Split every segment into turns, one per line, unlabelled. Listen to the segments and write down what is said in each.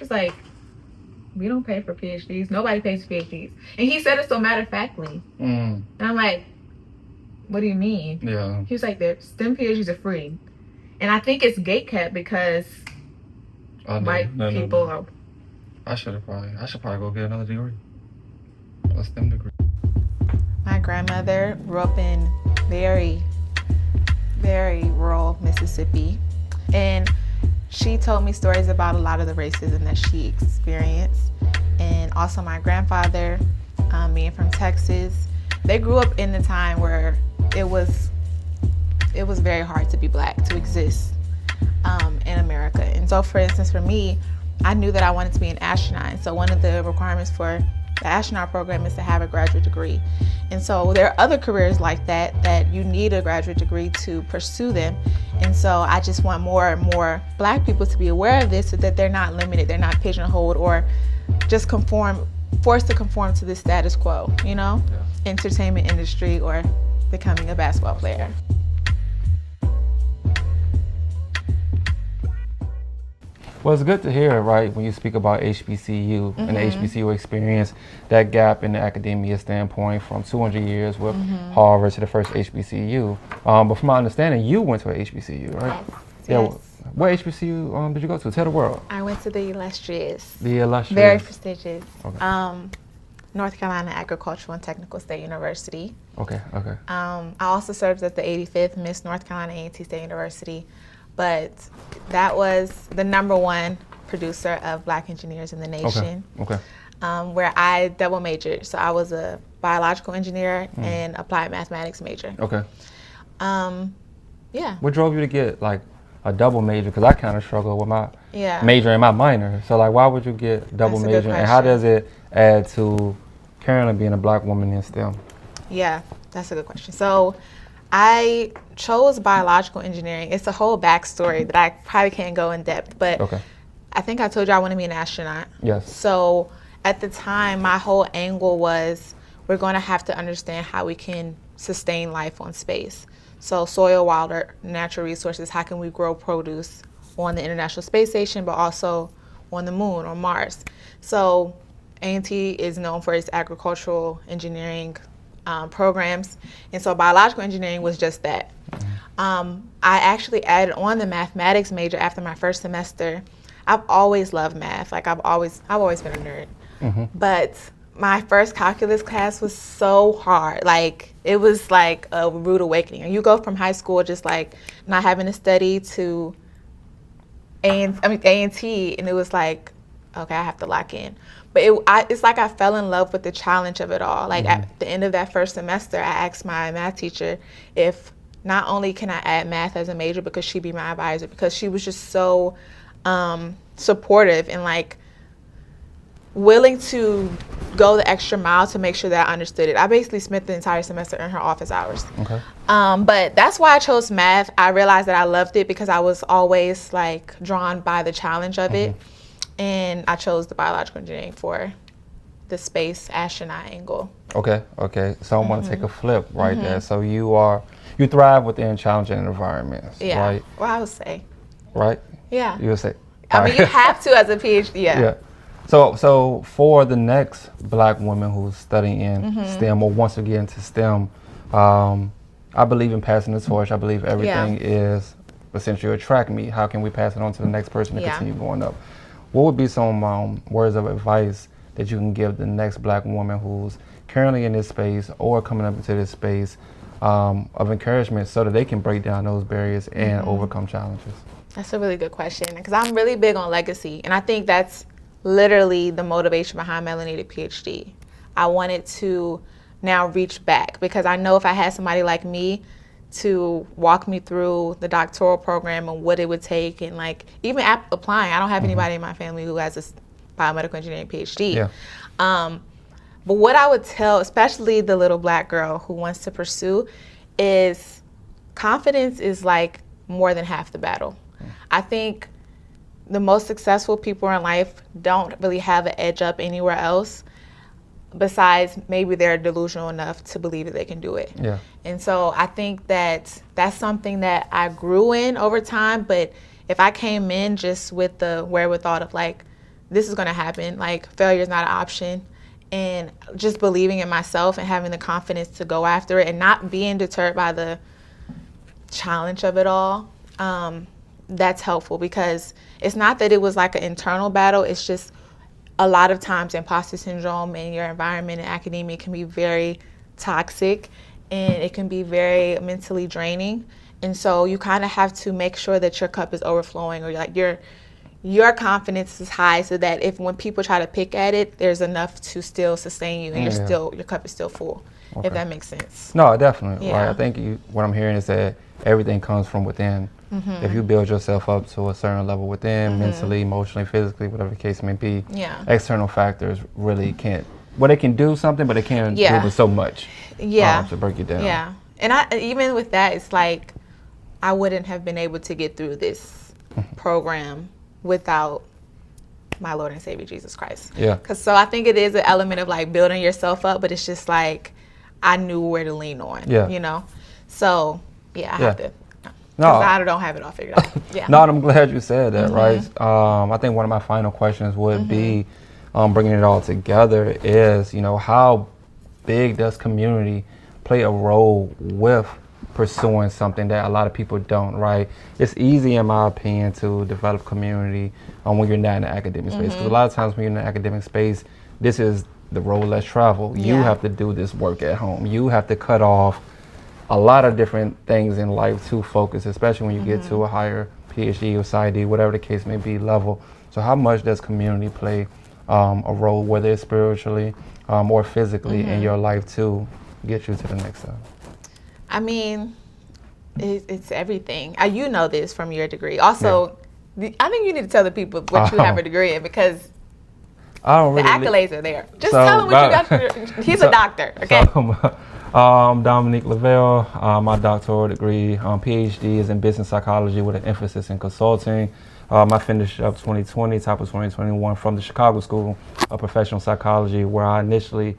It's like, we don't pay for PhDs. Nobody pays for PhDs. And he said it so matter-of-factly. And I'm like, what do you mean?
Yeah.
He was like, the STEM PhDs are free. And I think it's gatekept because white people are...
I should probably go get another degree. A STEM degree.
My grandmother grew up in very, very rural Mississippi. And she told me stories about a lot of the racism that she experienced. And also my grandfather, being from Texas, they grew up in a time where it was very hard to be black, to exist in America. And so, for instance, for me, I knew that I wanted to be an astronaut. So one of the requirements for the astronaut program is to have a graduate degree. And so there are other careers like that you need a graduate degree to pursue them. And so I just want more and more black people to be aware of this so that they're not limited, they're not pigeonholed or just forced to conform to the status quo, you know? Yeah. Entertainment industry or becoming a basketball player.
Well, it's good to hear, right, when you speak about HBCU and the HBCU experience, that gap in the academia standpoint from 200 years with Harvard to the first HBCU. But from my understanding, you went to a HBCU, right?
Yes. Yeah. Yes.
What HBCU did you go to? Tell the world.
I went to the illustrious.
The illustrious.
Very prestigious.
Okay.
North Carolina Agricultural and Technical State University.
Okay.
I also served as the 85th Miss North Carolina A&T State University. But that was the #1 producer of black engineers in the nation.
Okay.
Where I double majored. So I was a biological engineer and applied mathematics major.
Okay.
Yeah.
What drove you to get like a double major? Because I kind of struggle with my major and my minor. So like, why would you get double major? And how does it add to currently being a black woman in STEM?
Yeah, that's a good question. So I chose biological engineering. It's a whole backstory that I probably can't go in depth, but I think I told you I want to be an astronaut.
Yes.
So at the time, my whole angle was we're going to have to understand how we can sustain life on space. So soil, water, natural resources, how can we grow produce on the International Space Station, but also on the moon or Mars. So A&T is known for its agricultural engineering programs, and so biological engineering was just that. I actually added on the mathematics major after my first semester. I've always loved math. Like I've always been a nerd. But my first calculus class was so hard. Like it was like a rude awakening. And you go from high school just like not having to study to A&T, and it was like, okay, I have to lock in. But it's like I fell in love with the challenge of it all. Like at the end of that first semester, I asked my math teacher if not only can I add math as a major because she'd be my advisor, because she was just so supportive and like willing to go the extra mile to make sure that I understood it. I basically spent the entire semester in her office hours.
Okay.
But that's why I chose math. I realized that I loved it because I was always like drawn by the challenge of it. And I chose the biological engineering for the space astronaut angle.
Okay. So I want to take a flip right there. So you thrive within challenging environments, right?
Well, I would say.
Right?
Yeah.
You would say.
I mean, you have to as a PhD,
Yeah. So for the next black woman who's studying in STEM or wants to get into STEM, I believe in passing the torch. I believe everything is essentially a track meet. How can we pass it on to the next person to continue going up? What would be some words of advice that you can give the next black woman who's currently in this space or coming up into this space of encouragement so that they can break down those barriers and overcome challenges?
That's a really good question because I'm really big on legacy, and I think that's literally the motivation behind Melanated PhD. I wanted to now reach back because I know if I had somebody like me to walk me through the doctoral program and what it would take, and like even applying, I don't have anybody in my family who has a biomedical engineering PhD.
Yeah.
But what I would tell, especially the little black girl who wants to pursue, is confidence is like more than half the battle. I think the most successful people in life don't really have an edge up anywhere else besides maybe they're delusional enough to believe that they can do it.
Yeah.
And so I think that that's something that I grew in over time, but if I came in just with the wherewithal of like this is going to happen. Like, failure is not an option. And just believing in myself and having the confidence to go after it and not being deterred by the challenge of it all, that's helpful, because it's not that it was like an internal battle. It's just a lot of times imposter syndrome in your environment in academia can be very toxic, and it can be very mentally draining. And so you kind of have to make sure that your cup is overflowing, or like your confidence is high, so that if when people try to pick at it, there's enough to still sustain you, and your cup is still full. Okay. If that makes sense.
No, definitely. Yeah. Right. I think what I'm hearing is that everything comes from within. Mm-hmm. If you build yourself up to a certain level within, mm-hmm. mentally, emotionally, physically, whatever the case may be, external factors really can't. Well, they can do something, but they can't do so much. To break you down.
Yeah. And even with that, it's like I wouldn't have been able to get through this program without my Lord and Savior Jesus Christ.
Yeah.
So I think it is an element of like building yourself up, but it's just like I knew where to lean on.
Yeah.
You know. So I have to.
No,
I don't have it all figured out. Yeah.
No, I'm glad you said that. Mm-hmm. Right. I think one of my final questions would be, bringing it all together is, how big does community play a role with pursuing something that a lot of people don't, right? It's easy, in my opinion, to develop community when you're not in the academic space. Because a lot of times when you're in the academic space, this is the road less traveled. You have to do this work at home. You have to cut off a lot of different things in life to focus, especially when you get to a higher PhD or PsyD, whatever the case may be, level. So how much does community play a role, whether it's spiritually or physically in your life to get you to the next step?
I mean, it's everything. You know this from your degree. Also, I think you need to tell the people what you have a degree in, because
I don't really
accolades are there. Just tell them what you got. He's a doctor, okay?
Dominique Lavelle, my doctoral degree, PhD is in business psychology with an emphasis in consulting. I finished up 2020, top of 2021 from the Chicago School of Professional Psychology, where I initially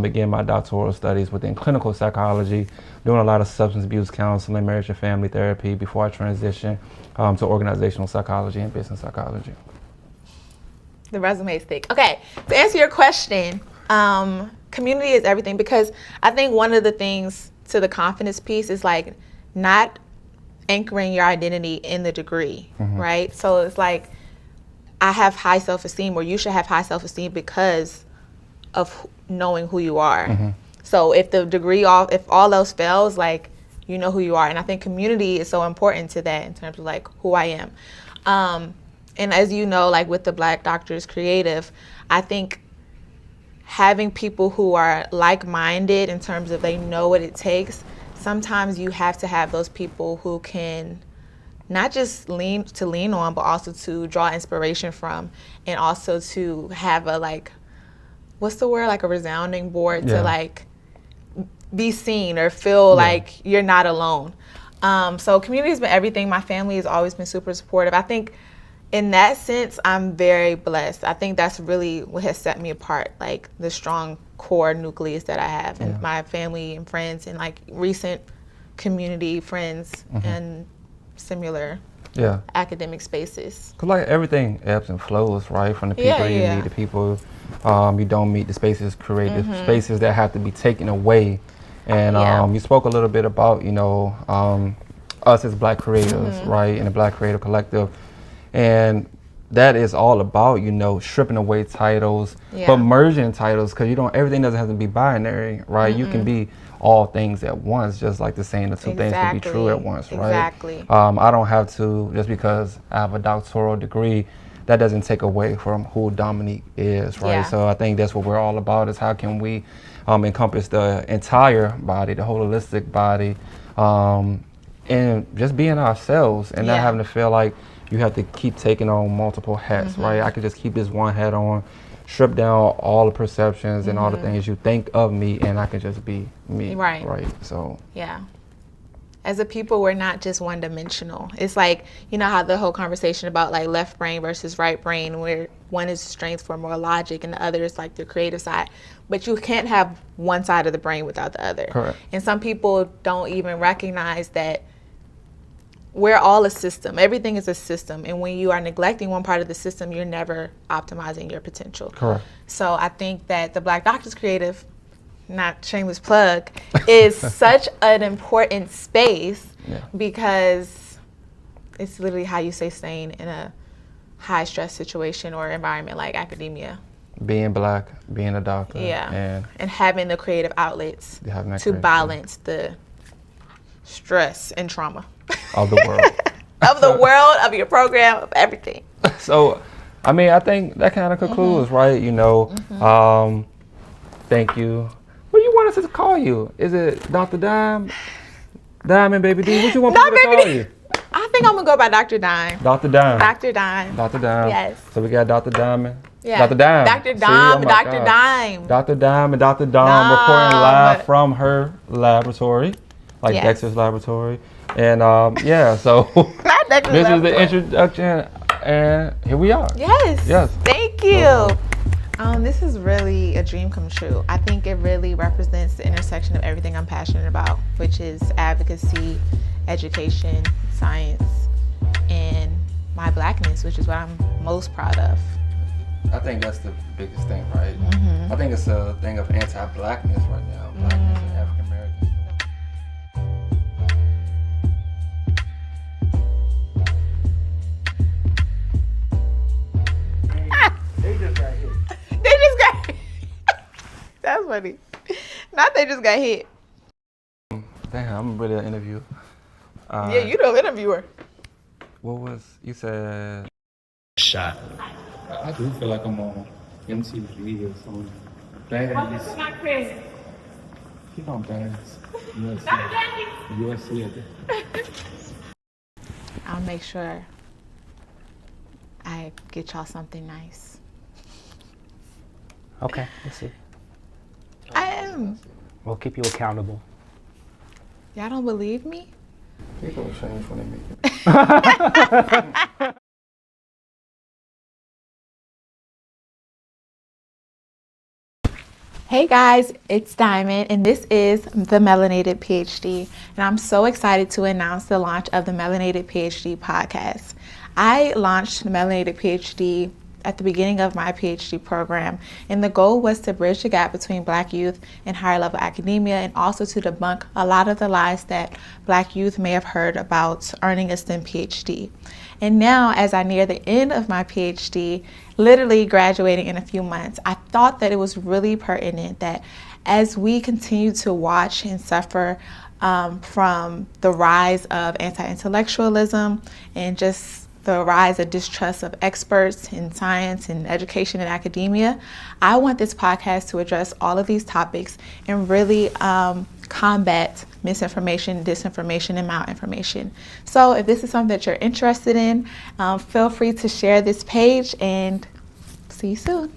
began my doctoral studies within clinical psychology, doing a lot of substance abuse counseling, marriage and family therapy before I transitioned to organizational psychology and business psychology.
The resume is thick. Okay, to answer your question, community is everything, because I think one of the things to the confidence piece is like not anchoring your identity in the degree, right? So it's like I have high self-esteem, or you should have high self-esteem because of knowing who you are. So if the degree, if all else fails, like you know who you are. And I think community is so important to that in terms of like who I am. And as you know, like with the Black Doctors Creative, I think having people who are like-minded in terms of they know what it takes, sometimes you have to have those people who can not just lean on, but also to draw inspiration from, and also to have a like, what's the word, like a resounding board to like be seen or feel like you're not alone. So community has been everything. My family has always been super supportive. I think in that sense, I'm very blessed. I think that's really what has set me apart, like the strong core nucleus that I have in my family and friends, and like recent community friends and similar academic spaces.
Cause like everything ebbs and flows, right? From the people you meet, the people you don't meet, the spaces created, spaces that have to be taken away. And you spoke a little bit about, us as Black creators, right? In the Black Creative Collective. And that is all about, stripping away titles, but merging titles, because everything doesn't have to be binary, right? You can be all things at once, just like the saying the two things can be true at once, right?
Exactly.
I don't have to, just because I have a doctoral degree, that doesn't take away from who Dominique is, right? So I think that's what we're all about, is how can we encompass the entire body, the holistic body, and just being ourselves and not having to feel like you have to keep taking on multiple hats, right? I could just keep this one hat on, strip down all the perceptions and all the things you think of me, and I can just be me, right? So
as a people, we're not just one-dimensional. It's like, how the whole conversation about like left brain versus right brain, where one is strength for more logic and the other is like the creative side. But you can't have one side of the brain without the other.
Correct.
And some people don't even recognize that we're all a system. Everything is a system. And when you are neglecting one part of the system, you're never optimizing your potential.
Correct.
So I think that the Black Doctors Creative, not shameless plug, is such an important space because it's literally how you sustain in a high stress situation or environment like academia.
Being Black, being a doctor.
And having the creative outlets to
creative
balance the stress and trauma.
Of the world.
Of the world, of your program, of everything.
So, I mean, I think that kind of concludes, right? You know, thank you. What do you want us to call you? Is it Dr. Dime? Diamond Baby D? What you want people to call you?
I think I'm going to go by Dr. Dime.
Dr. Dime.
Dr. Dime.
Dr. Dime.
Yes.
So we got Dr. Diamond.
Yeah.
Dr. Dime.
Dr. Dime. Dr. Dime.
Dr. Dime and Dr. Dom reporting live from her laboratory, like Dexter's laboratory. And so this is the introduction, and here we are.
Yes. Thank you. This is really a dream come true. I think it really represents the intersection of everything I'm passionate about, which is advocacy, education, science, and my Blackness, which is what I'm most proud of.
I think that's the biggest thing, right? I think it's a thing of anti-Blackness right now. Blackness and African Americans.
They just got hit.
They just got hit. That's funny. Not they just got hit.
Damn, I'm really an interview.
Yeah, you the interviewer.
What was, you said?
Shot.
I do feel like I'm on MTV or something.
Welcome to my crib.
Keep on Bands.
Dr.
USC.
I'll make sure I get y'all something nice.
Okay, let's see.
I am.
We'll keep you accountable.
Y'all don't believe me?
People change when they make it.
Hey guys, it's Diamond, and this is the Melanated PhD, and I'm so excited to announce the launch of the Melanated PhD podcast. I launched the Melanated PhD at the beginning of my PhD program, and the goal was to bridge the gap between Black youth and higher level academia, and also to debunk a lot of the lies that Black youth may have heard about earning a STEM PhD. And now, as I near the end of my PhD, literally graduating in a few months, I thought that it was really pertinent that as we continue to watch and suffer from the rise of anti-intellectualism and just the rise of distrust of experts in science and education and academia, I want this podcast to address all of these topics and really combat misinformation, disinformation, and malinformation. So if this is something that you're interested in, feel free to share this page, and see you soon.